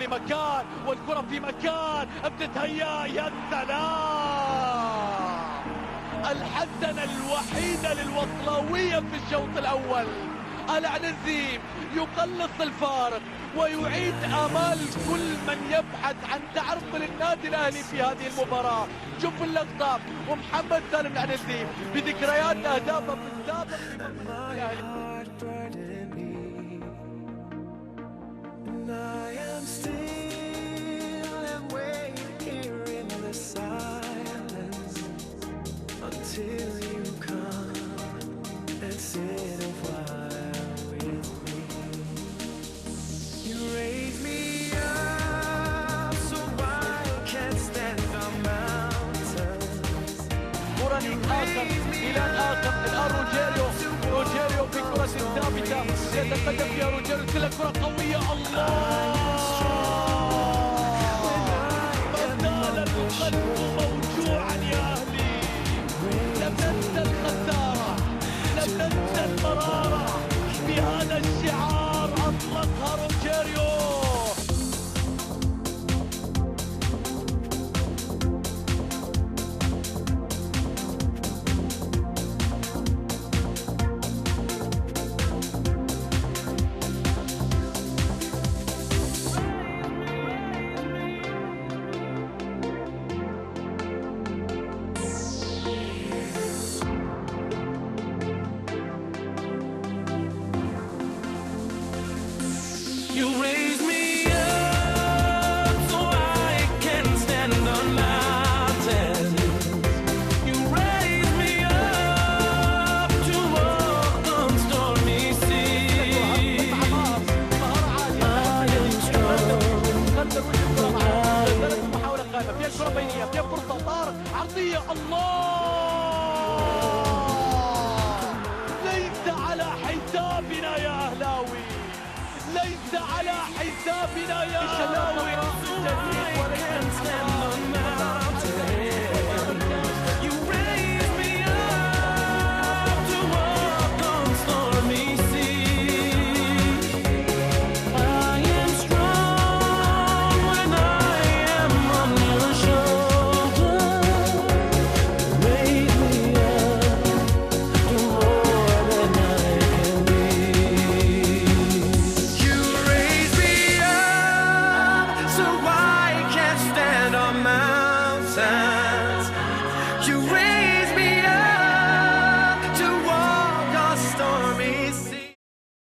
لمكان والكرة في مكان بتتهيأ. يا سلام، الحسنة الوحيدة للوصلاوية في الشوط الأول. العنزيم يقلص الفارق ويعيد آمال كل من يبحث عن تعرف للنادي الأهلي في هذه المباراة. شوف اللقطة ومحمد سالم العنزيم بذكريات أهدافه في السابق في مرمى الأهلي. آخر إلى الآخر. الآن روجيريو في كرة ثابتة يتقدم فيها روجيريو. كل كرة قوية. الله، ما زال القلب موجوعا يا أهلي. لم ننسى الخسارة، لم ننسى المرارة. بهذا الشعار أطلقها روجيريو. You raise me up so I can stand on mountains. You raise me up to walk on stormy seas. I am strong. محاولة قائمة فيها الكرة بينية، فيها فرصة طارق عرضية. الله، ليس على حسابنا يا أهلاوي، ليس على حسابنا يا أهلاوي.